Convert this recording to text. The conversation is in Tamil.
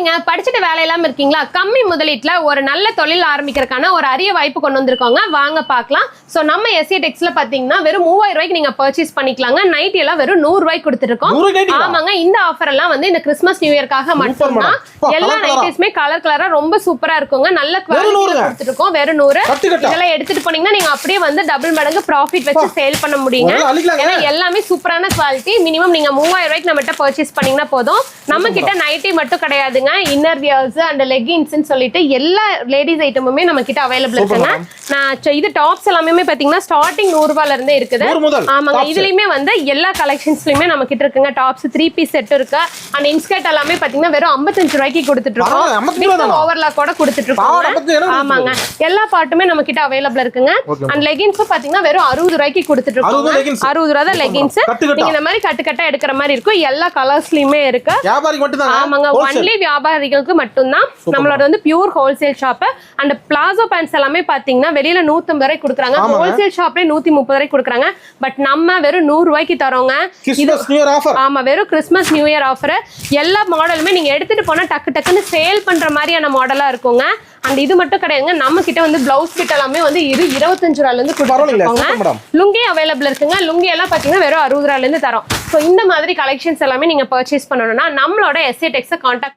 ஹாய்ங்க, படிச்சுட்டு வேலை இல்லாம இருக்கீங்களா? கம்மி முதலீட்டுல ஒரு நல்ல தொழில் ஆரம்பிக்கிறதுக்கான ஒரு அரிய வாய்ப்பு கொண்டு வந்திருக்கோங்க. வாங்க பார்க்கலாம். சோ நம்ம SC Textல பாத்தீங்கன்னா வெறும் 3000 ரூபாய்க்கு நீங்க பர்ச்சேஸ் பண்ணிக்கலாங்க. நைட்டி எல்லாம் வெறும் 100 ரூபாய்க்கு கொடுத்துருக்கோம். ஆமாங்க, இந்த ஆஃபர் எல்லாம் வந்து இந்த கிறிஸ்மஸ் நியூ இயர்க்காக மட்டும்தான். எல்லா நைட்டிஸ்மே கலர் கலரா ரொம்ப சூப்பரா இருக்குங்க. நல்ல குவாலிட்டில கொடுத்துருக்கோம். வெறும் 100. இதெல்லாம் எடுத்துட்டு போனீங்கன்னா நீங்க அப்படியே வந்து டபுள் மடங்கு ப்ராஃபிட் வச்சு சேல் பண்ண முடியுங்க. ஏன்னா எல்லாமே சூப்பரான குவாலிட்டி. மினிமம் நீங்க 3000 ரூபாய்க்கு நம்மகிட்ட பர்ச்சேஸ் பண்ணீங்கன்னா போதும். நம்ம கிட்ட நைட்டி மட்டும் கிடையாதுங்க, இன்னர் வியர்ஸ் அண்ட் லெகின்ஸ்னு சொல்லிட்டு எல்லா லேடிஸ் ஐட்டமுமே நம்ம கிட்ட அவைலபிள் இருக்குங்க. இது டாப்ஸ் எல்லாமே பாத்தீங்கன்னா ஸ்டார்டிங் 100 ரூபாயில இருந்தே இருக்குது. ஆமாங்க, இதுலயுமே வந்து எல்லா கலெக்ஷன்ஸ்லயுமே நம்ம கிட்ட இருக்குங்க. டாப்ஸ் 3 பீஸ் செட் இருக்கு. அண்ட் இன்ஸ்கர்ட் எல்லாமே பாத்தீங்கன்னா வெறும் 55 ரூபாய்க்கு கொடுத்துட்டு இருக்கோம். ஓவர்லாக் கூட கொடுத்துட்டு இருக்கோம். ஆமாங்க, எல்லா பார்ட்டுமே நம்ம கிட்ட அவைலபிள் இருக்குங்க. அண்ட் லெகின்ஸ் பாத்தீங்கன்னா வெறும் 60 ரூபாய்க்கு கொடுத்துட்டு இருக்கோம். 60 ரூபாய் தான் லெகின்ஸ். நீங்க இந்த மாதிரி கட்டா எடுக்கிற மாதிரி இருக்கும். எல்லா கலர்ஸ்லயுமே இருக்கு. ஆமாங்க, ஒன்லி வியாபாரிகளுக்கு மட்டும்தான். நம்மளோட வந்து pure wholesale shop. And palazzo pants எல்லாமே பாத்தீங்கன்னா வெளியில 150 ரூபாய்க்கு கொடுக்குறாங்க. ஹோல்சேல் ஷாப்லயே 130 ரூபாய்க்கு கொடுக்குறாங்க. பட் நம்ம வெறும் 100 ரூபாய்க்கு தரோங்க. ஆமா, வெறும் கிறிஸ்மஸ் நியூ இயர் ஆஃபர். எல்லா மாடலுமே நீங்க எடுத்துட்டு போனா டக்குன்னு சேல் பண்ற மாதிரியான மாடலா இருக்குங்க. அண்ட் இது மட்டும் கிடையாதுங்க, நம்ம கிட்ட வந்து பிளவுஸ் கிட்ட எல்லாமே வந்து 25 ரூபாயில இருந்து கொடுத்துருக்கோங்க. லுங்கி அவைலபிள் இருக்குங்க. லுங்கி எல்லாம் பாத்தீங்கன்னா வெறும் 60 ரூபாயில இருந்து தரோம். ஸோ இந்த மாதிரி கலெக்ஷன்ஸ் எல்லாமே நீங்க பர்ச்சேஸ் பண்ணணும்னா நம்மளோட SC Textஐ கான்டாக்ட்